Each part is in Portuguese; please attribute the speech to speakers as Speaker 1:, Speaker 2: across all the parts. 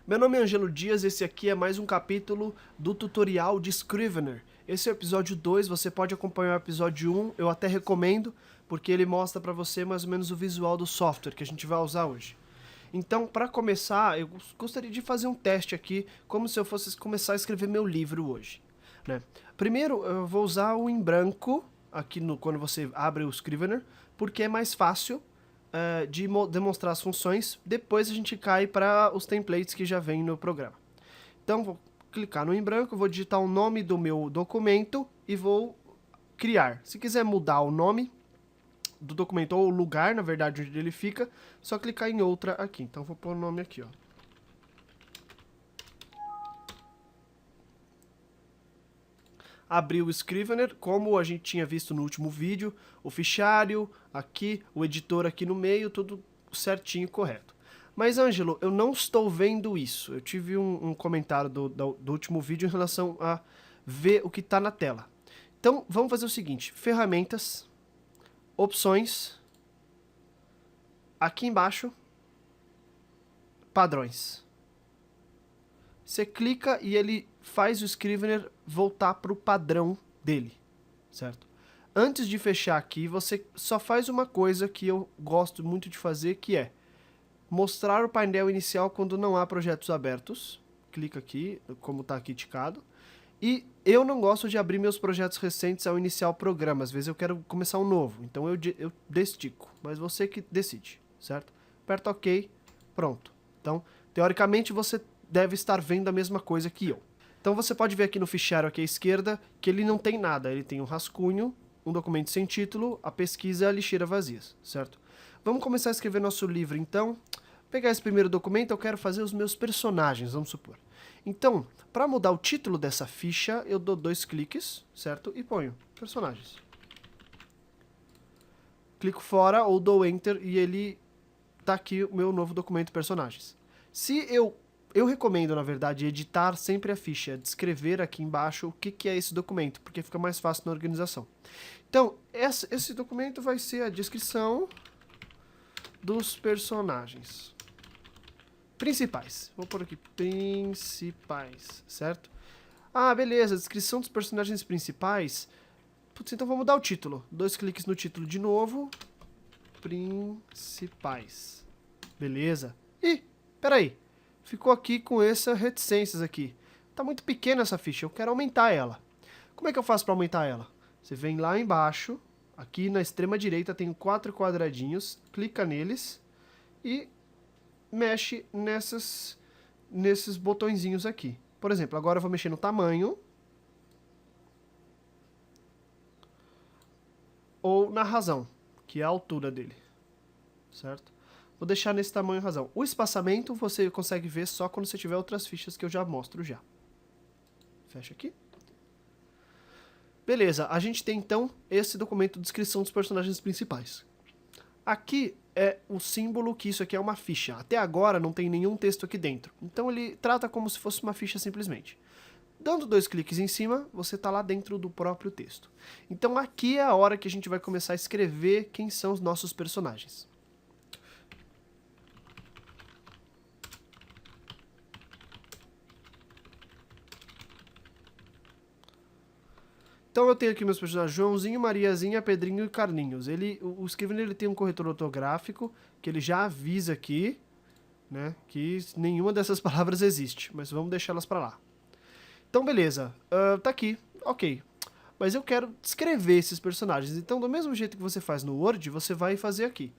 Speaker 1: Meu nome é Ângelo Dias, esse aqui é mais um capítulo do tutorial de Scrivener. Esse é o episódio 2, você pode acompanhar o episódio 1, eu até recomendo, porque ele mostra para você mais ou menos o visual do software que a gente vai usar hoje. Então, para começar, eu gostaria de fazer um teste aqui, como se eu fosse começar a escrever meu livro hoje, né? Primeiro, eu vou usar o em branco, aqui quando você abre o Scrivener, porque é mais fácil de demonstrar as funções, depois a gente cai para os templates que já vem no programa. Então, vou clicar no em branco, vou digitar o nome do meu documento e vou criar. Se quiser mudar o nome do documento ou o lugar, na verdade, onde ele fica, só clicar em outra aqui. Então, vou pôr o nome aqui, ó. Abrir o Scrivener, como a gente tinha visto no último vídeo, o fichário aqui, o editor aqui no meio, tudo certinho, correto. Mas, Ângelo, eu não estou vendo isso. Eu tive um comentário do último vídeo em relação a ver o que está na tela. Então, vamos fazer o seguinte, ferramentas, opções, aqui embaixo, padrões. Você clica e ele faz o Scrivener voltar para o padrão dele, certo? Antes de fechar aqui, você só faz uma coisa que eu gosto muito de fazer, que é mostrar o painel inicial quando não há projetos abertos. Clica aqui, como está aqui ticado. E eu não gosto de abrir meus projetos recentes ao iniciar o programa. Às vezes eu quero começar um novo, então eu destico. Mas você que decide, certo? Aperta OK, pronto. Então, teoricamente, você deve estar vendo a mesma coisa que eu. Então você pode ver aqui no fichário aqui à esquerda que ele não tem nada. Ele tem um rascunho, um documento sem título, a pesquisa e a lixeira vazias, certo? Vamos começar a escrever nosso livro, então. Pegar esse primeiro documento, eu quero fazer os meus personagens, vamos supor. Então, para mudar o título dessa ficha, eu dou 2 cliques, certo? E ponho personagens. Clico fora ou dou Enter e ele tá aqui o meu novo documento personagens. Se eu recomendo, na verdade, editar sempre a ficha, descrever aqui embaixo o que é esse documento, porque fica mais fácil na organização. Então, esse documento vai ser a descrição dos personagens principais. Vou pôr aqui, principais, certo? Ah, beleza, descrição dos personagens principais. Putz, então vou mudar o título. 2 cliques no título de novo. Principais. Beleza. Ih, peraí. Ficou aqui com essas reticências aqui. Tá muito pequena essa ficha, eu quero aumentar ela. Como é que eu faço para aumentar ela? Você vem lá embaixo, aqui na extrema direita tem 4 quadradinhos, clica neles e mexe nesses botõezinhos aqui. Por exemplo, agora eu vou mexer no tamanho ou na razão, que é a altura dele, certo? Vou deixar nesse tamanho e razão. O espaçamento você consegue ver só quando você tiver outras fichas que eu já mostro já. Fecha aqui. Beleza, a gente tem então esse documento de descrição dos personagens principais. Aqui é o símbolo que isso aqui é uma ficha. Até agora não tem nenhum texto aqui dentro. Então ele trata como se fosse uma ficha simplesmente. Dando 2 cliques em cima, você está lá dentro do próprio texto. Então aqui é a hora que a gente vai começar a escrever quem são os nossos personagens. Então eu tenho aqui meus personagens Joãozinho, Mariazinha, Pedrinho e Carlinhos. O Scrivener ele tem um corretor ortográfico que ele já avisa aqui, né, que nenhuma dessas palavras existe, mas vamos deixá-las para lá. Então beleza, tá aqui, ok. Mas eu quero descrever esses personagens, então do mesmo jeito que você faz no Word, você vai fazer aqui.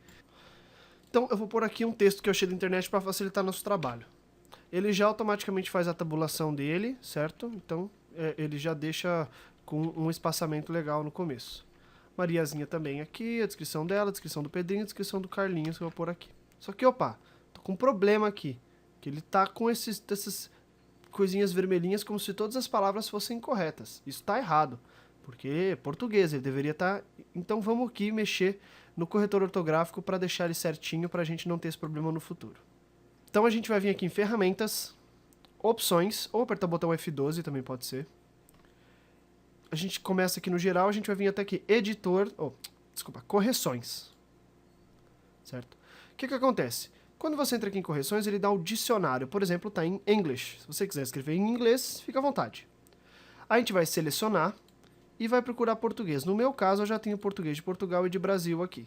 Speaker 1: Então eu vou pôr aqui um texto que eu achei da internet para facilitar nosso trabalho. Ele já automaticamente faz a tabulação dele, certo? Então ele já deixa com um espaçamento legal no começo. Mariazinha também aqui, a descrição dela, a descrição do Pedrinho, a descrição do Carlinhos que eu vou pôr aqui. Só que, opa, tô com um problema aqui, que ele tá com essas coisinhas vermelhinhas como se todas as palavras fossem corretas. Isso tá errado, porque é português, ele deveria estar... Então vamos aqui mexer no corretor ortográfico para deixar ele certinho para a gente não ter esse problema no futuro. Então a gente vai vir aqui em ferramentas, opções, ou apertar o botão F12 também pode ser. A gente começa aqui no geral, a gente vai vir até aqui, editor, correções. Certo? O que acontece? Quando você entra aqui em correções, ele dá o dicionário. Por exemplo, está em English. Se você quiser escrever em inglês, fica à vontade. A gente vai selecionar e vai procurar português. No meu caso, eu já tenho português de Portugal e de Brasil aqui.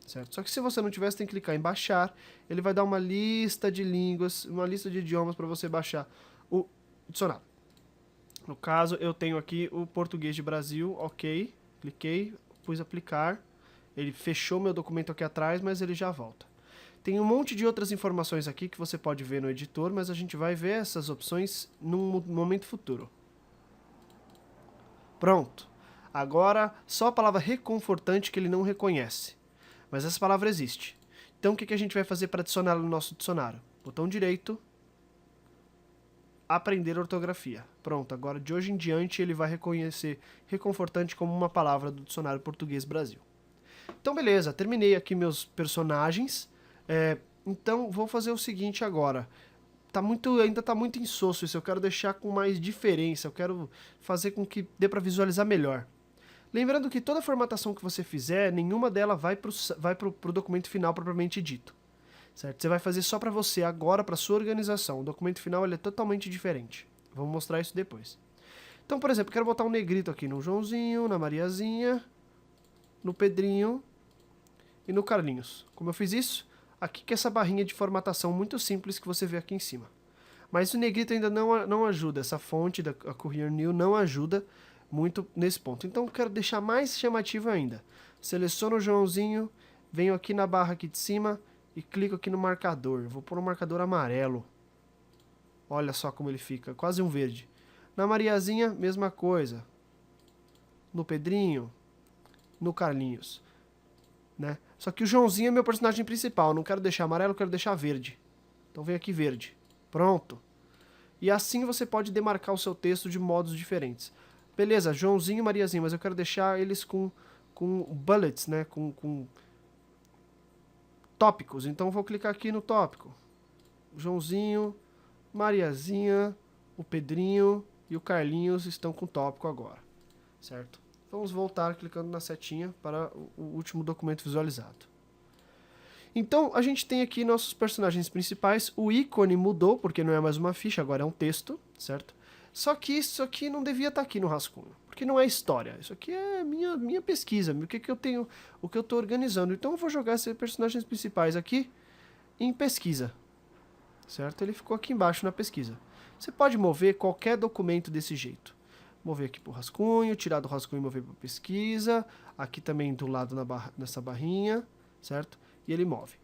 Speaker 1: Certo? Só que se você não tiver, você tem que clicar em baixar. Ele vai dar uma lista de línguas, uma lista de idiomas para você baixar o dicionário. No caso, eu tenho aqui o português de Brasil, ok. Cliquei, pus aplicar. Ele fechou meu documento aqui atrás, mas ele já volta. Tem um monte de outras informações aqui que você pode ver no editor, mas a gente vai ver essas opções num momento futuro. Pronto. Agora, só a palavra reconfortante que ele não reconhece. Mas essa palavra existe. Então, o que a gente vai fazer para adicionar no nosso dicionário? Botão direito, aprender ortografia. Pronto, agora de hoje em diante ele vai reconhecer reconfortante como uma palavra do dicionário português Brasil. Então, beleza, terminei aqui meus personagens. Então, vou fazer o seguinte agora. Ainda está muito insosso isso, eu quero deixar com mais diferença, eu quero fazer com que dê para visualizar melhor. Lembrando que toda formatação que você fizer, nenhuma dela vai pro documento final propriamente dito. Certo? Você vai fazer só para você agora, para sua organização. O documento final ele é totalmente diferente. Vamos mostrar isso depois. Então, por exemplo, eu quero botar um negrito aqui no Joãozinho, na Mariazinha, no Pedrinho e no Carlinhos. Como eu fiz isso? Aqui que é essa barrinha de formatação muito simples que você vê aqui em cima. Mas o negrito ainda não ajuda, essa fonte da Courier New não ajuda muito nesse ponto. Então eu quero deixar mais chamativo ainda. Seleciono o Joãozinho, venho aqui na barra aqui de cima e clico aqui no marcador. Vou pôr um marcador amarelo. Olha só como ele fica, quase um verde. Na Mariazinha, mesma coisa. No Pedrinho, no Carlinhos. Né? Só que o Joãozinho é meu personagem principal. Não quero deixar amarelo, quero deixar verde. Então vem aqui verde. Pronto. E assim você pode demarcar o seu texto de modos diferentes. Beleza, Joãozinho e Mariazinha, mas eu quero deixar eles com bullets, né? Com tópicos. Então vou clicar aqui no tópico. Joãozinho, Mariazinha, o Pedrinho e o Carlinhos estão com tópico agora. Certo? Vamos voltar clicando na setinha para o último documento visualizado. Então, a gente tem aqui nossos personagens principais. O ícone mudou, porque não é mais uma ficha, agora é um texto, certo? Só que isso aqui não devia estar aqui no rascunho, porque não é história. Isso aqui é minha pesquisa, o que eu tenho, o que eu estou organizando. Então eu vou jogar esses personagens principais aqui em pesquisa, certo? Ele ficou aqui embaixo na pesquisa. Você pode mover qualquer documento desse jeito. Mover aqui para o rascunho, tirar do rascunho e mover para pesquisa. Aqui também do lado nessa barrinha, certo? E ele move.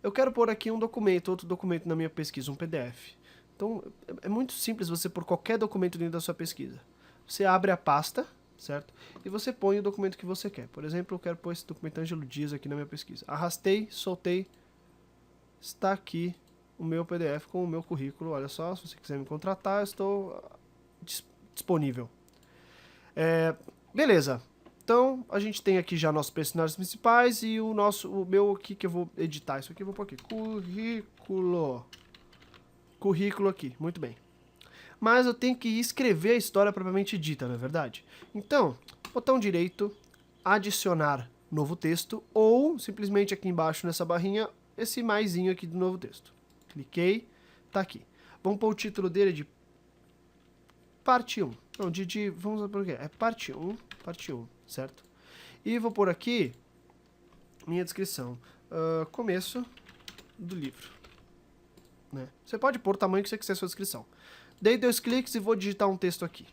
Speaker 1: Eu quero pôr aqui um documento, outro documento na minha pesquisa, um PDF. Então, é muito simples você pôr qualquer documento dentro da sua pesquisa. Você abre a pasta, certo? E você põe o documento que você quer. Por exemplo, eu quero pôr esse documento Ângelo Dias aqui na minha pesquisa. Arrastei, soltei. Está aqui o meu PDF com o meu currículo. Olha só, se você quiser me contratar, eu estou disponível. Beleza. Então, a gente tem aqui já nossos personagens principais e o meu aqui que eu vou editar. Isso aqui eu vou pôr aqui. Currículo aqui, muito bem. Mas eu tenho que escrever a história propriamente dita, não é verdade? Então, botão direito, adicionar novo texto, ou simplesmente aqui embaixo nessa barrinha, esse maisinho aqui do novo texto. Cliquei, tá aqui. Vamos pôr o título dele de parte 1. Não, vamos por quê? É parte 1, certo? E vou pôr aqui minha descrição. Começo do livro. Né? Você pode pôr o tamanho que você quiser sua descrição. Dei 2 cliques e vou digitar um texto aqui.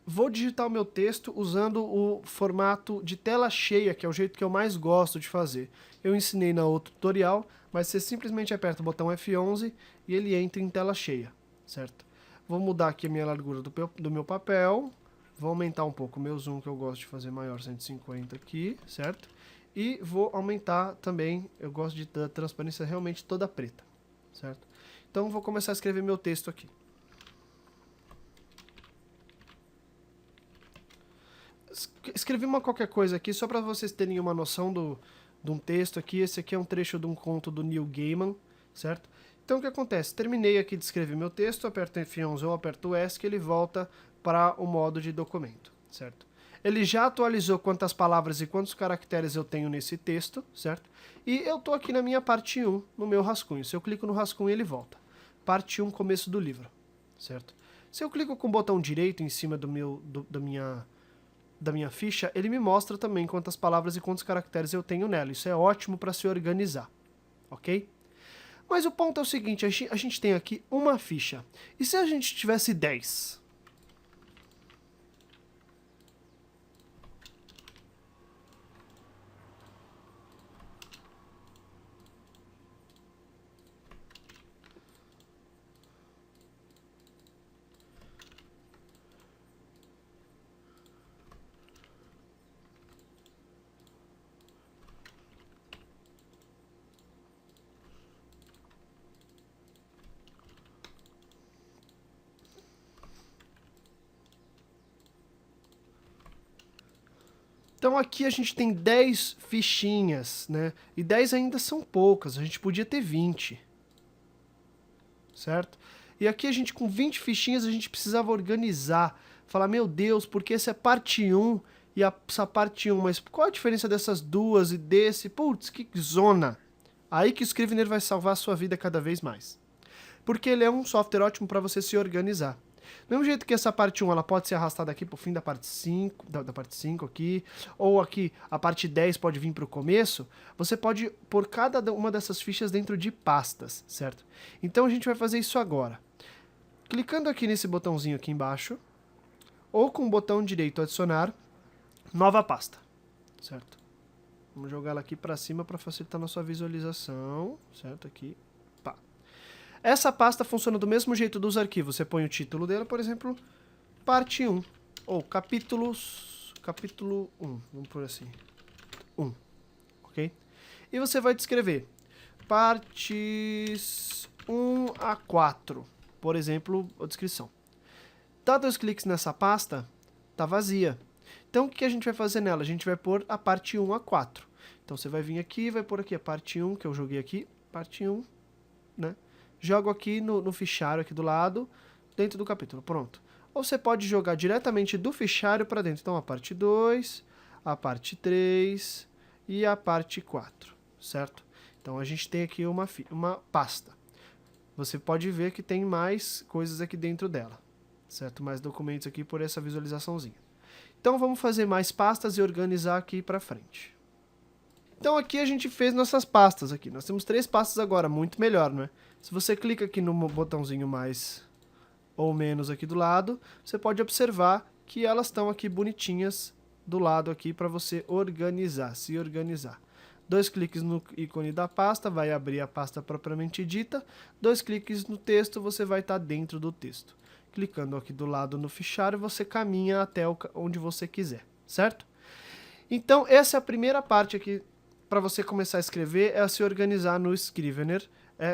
Speaker 1: Vou digitar o meu texto usando o formato de tela cheia, que é o jeito que eu mais gosto de fazer. Eu ensinei na outro tutorial, mas você simplesmente aperta o botão F11 e ele entra em tela cheia, certo? Vou mudar aqui a minha largura do meu papel. Vou aumentar um pouco o meu zoom, que eu gosto de fazer maior, 150 aqui, certo? E vou aumentar também, eu gosto de ter a transparência realmente toda preta, certo? Então vou começar a escrever meu texto aqui. Escrevi qualquer coisa aqui, só para vocês terem uma noção de um texto aqui. Esse aqui é um trecho de um conto do Neil Gaiman, certo? Então o que acontece? Terminei aqui de escrever meu texto, aperto F11 ou aperto o ESC, ele volta para o modo de documento, certo? ele já atualizou quantas palavras e quantos caracteres eu tenho nesse texto, certo? E eu tô aqui na minha parte 1, no meu rascunho. Se eu clico no rascunho, ele volta. Parte 1, começo do livro, certo? Se eu clico com o botão direito em cima da minha ficha, ele me mostra também quantas palavras e quantos caracteres eu tenho nela. Isso é ótimo para se organizar, ok? Mas o ponto é o seguinte, a gente tem aqui uma ficha. E se a gente tivesse 10? Então aqui a gente tem 10 fichinhas, né? E 10 ainda são poucas, a gente podia ter 20. Certo? E aqui a gente com 20 fichinhas a gente precisava organizar. Falar, meu Deus, porque essa é parte 1 e essa parte 1, mas qual a diferença dessas duas e desse? Putz, que zona! Aí que o Scrivener vai salvar a sua vida cada vez mais. Porque ele é um software ótimo para você se organizar. Do mesmo jeito que essa parte 1 ela pode ser arrastada aqui pro fim da parte 5, da parte 5 aqui, ou aqui a parte 10 pode vir pro começo, você pode pôr cada uma dessas fichas dentro de pastas, certo? Então a gente vai fazer isso agora. Clicando aqui nesse botãozinho aqui embaixo, ou com o botão direito adicionar, nova pasta, certo? Vamos jogar ela aqui para cima para facilitar a nossa visualização, certo? Aqui, pá. Essa pasta funciona do mesmo jeito dos arquivos. Você põe o título dela, por exemplo, parte 1, ou capítulo 1, vamos por assim, 1, ok? E você vai descrever partes 1 a 4, por exemplo, a descrição. Dá 2 cliques nessa pasta, tá vazia. Então o que a gente vai fazer nela? A gente vai pôr a parte 1 a 4. Então você vai vir aqui e vai pôr aqui a parte 1, que eu joguei aqui, parte 1, né? Jogo aqui no fichário aqui do lado, dentro do capítulo, pronto. Ou você pode jogar diretamente do fichário para dentro. Então a parte 2, a parte 3 e a parte 4, certo? Então a gente tem aqui uma pasta. Você pode ver que tem mais coisas aqui dentro dela, certo? Mais documentos aqui por essa visualizaçãozinha. Então vamos fazer mais pastas e organizar aqui para frente. Então aqui a gente fez nossas pastas aqui. Nós temos 3 pastas agora, muito melhor, não é? Se você clica aqui no botãozinho mais ou menos aqui do lado, você pode observar que elas estão aqui bonitinhas do lado aqui para você organizar, se organizar. 2 cliques no ícone da pasta, vai abrir a pasta propriamente dita. 2 cliques no texto, você vai estar dentro do texto. Clicando aqui do lado no fichário, você caminha até onde você quiser, certo? Então, essa é a primeira parte aqui para você começar a escrever, é se organizar no Scrivener,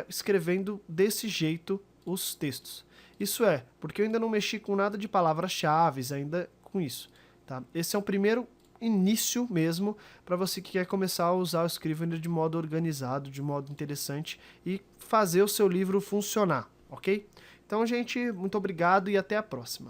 Speaker 1: escrevendo desse jeito os textos. Isso é, porque eu ainda não mexi com nada de palavras-chave, ainda com isso. Tá? Esse é o primeiro início mesmo para você que quer começar a usar o Scrivener de modo organizado, de modo interessante e fazer o seu livro funcionar, ok? Então, gente, muito obrigado e até a próxima.